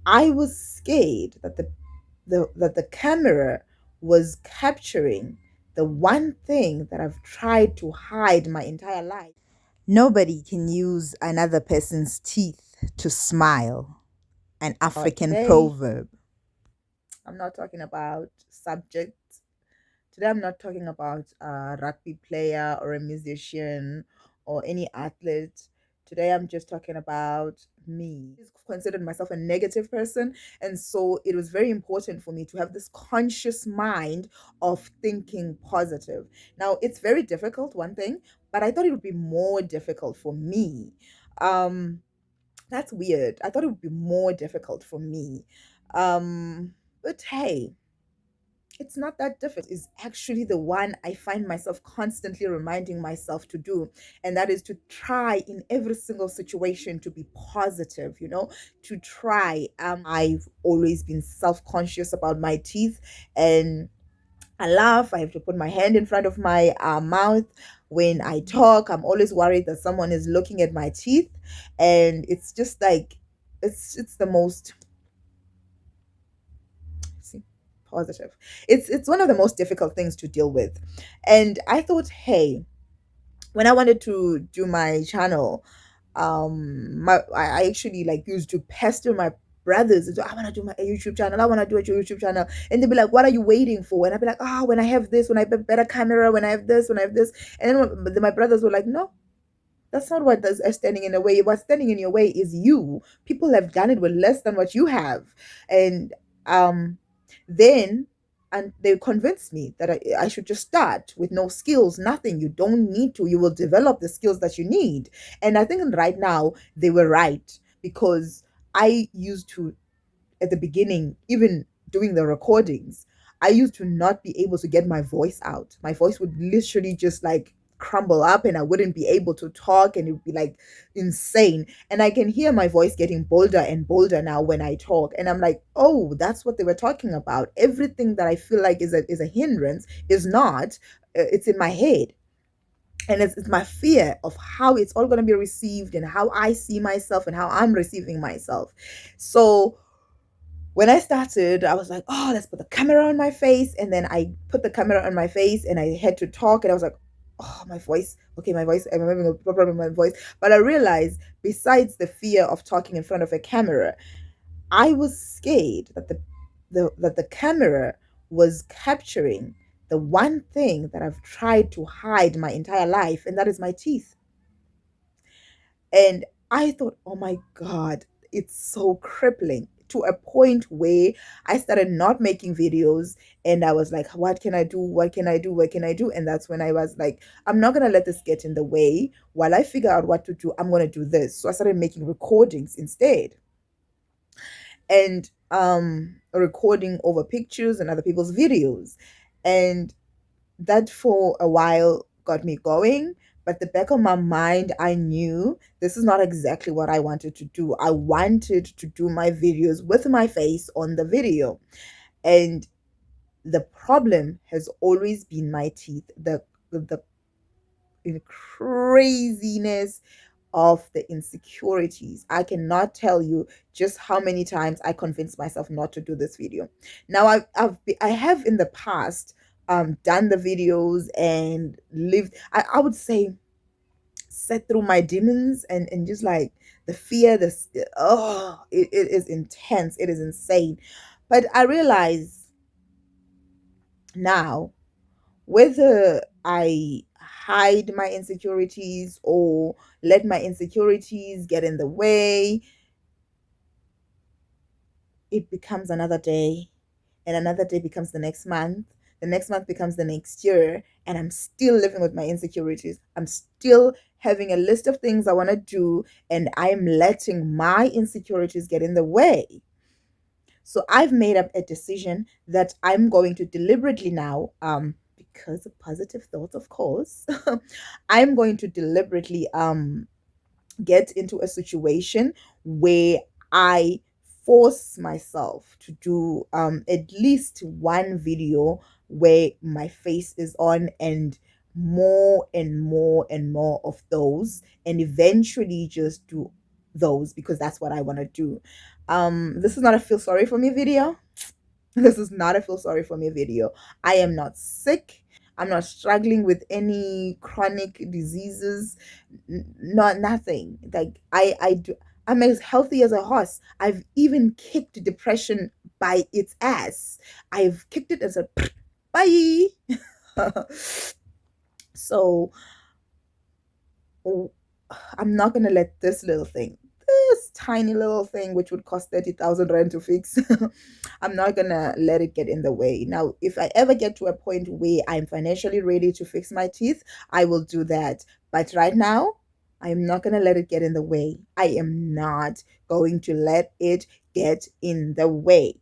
I was scared that the camera was capturing the one thing that I've tried to hide my entire life. Nobody can use another person's teeth to smile. An African proverb. I'm not talking about subject. Today, I'm not talking about a rugby player or a musician or any athlete. Today, I'm just talking about me. I considered myself a negative person. And so it was very important for me to have this conscious mind of thinking positive. Now, it's very difficult, one thing, but I thought it would be more difficult for me. Um, that's weird. I thought it would be more difficult for me. But hey, it's not that difficult. Is actually the one I find myself constantly reminding myself to do, and that is to try in every single situation to be positive, to try. I've always been self-conscious about my teeth, and I laugh. I have to put my hand in front of my mouth when I talk. I'm always worried that someone is looking at my teeth, and it's just like it's the most, see, positive. It's one of the most difficult things to deal with. And I thought, hey, when I wanted to do my channel, I actually like used to pester my brothers. I want to do my YouTube channel. I want to do a YouTube channel. And they'd be like, what are you waiting for? And I'd be like, when I have this, when I have a better camera, when I have this, when I have this. And then my brothers were like, no, that's not what is standing in the way. What's standing in your way is you. People have done it with less than what you have. And um then and they convinced me that I should just start with no skills, nothing. You don't need to. You will develop the skills that you need. And I think right now they were right, because I used to, at the beginning, even doing the recordings, I used to not be able to get my voice out. My voice would literally just like crumble up, and I wouldn't be able to talk, and it would be like insane. And I can hear my voice getting bolder and bolder now when I talk. And I'm like, oh, that's what they were talking about. Everything that I feel like is a hindrance is not, it's in my head. And it's my fear of how it's all going to be received, and how I see myself and how I'm receiving myself. So when I started, I was like, oh, let's put the camera on my face. And then I put the camera on my face and I had to talk. And I was like, oh, my voice. Okay, my voice. I'm having a problem with my voice. But I realized, besides the fear of talking in front of a camera, I was scared that the camera was capturing the one thing that I've tried to hide my entire life, and that is my teeth. And I thought, oh my God, it's so crippling, to a point where I started not making videos. And I was like, what can I do? What can I do? What can I do? And that's when I was like, I'm not going to let this get in the way. While I figure out what to do, I'm going to do this. So I started making recordings instead, and recording over pictures and other people's videos. And that for a while got me going. But the back of my mind, I knew this is not exactly what I wanted to do. I wanted to do my videos with my face on the video. And the problem has always been my teeth. The craziness of the insecurities. I cannot tell you just how many times I convinced myself not to do this video. Now I have in the past done the videos and lived, I would say, set through my demons, and just like the fear, this, oh, it is intense, it is insane. But I realize now, whether I hide my insecurities or let my insecurities get in the way, it becomes another day, and another day becomes the next month. The next month becomes the next year, and I'm still living with my insecurities. I'm still having a list of things I want to do, and I'm letting my insecurities get in the way. So I've made up a decision that I'm going to deliberately now, because of positive thoughts, of course, I'm going to deliberately get into a situation where I force myself to do at least one video where my face is on, and more and more and more of those, and eventually just do those, because that's what I want to do. This is not a feel sorry for me video. This is not a feel sorry for me video. I am not sick. I'm not struggling with any chronic diseases. Not nothing. Like I'm as healthy as a horse. I've even kicked depression by its ass. I've kicked it and said, bye. So I'm not gonna let this tiny little thing, which would cost 30,000 rand to fix, I'm not gonna let it get in the way. Now, if I ever get to a point where I'm financially ready to fix my teeth, I will do that. But right now, I'm not gonna let it get in the way. I am not going to let it get in the way.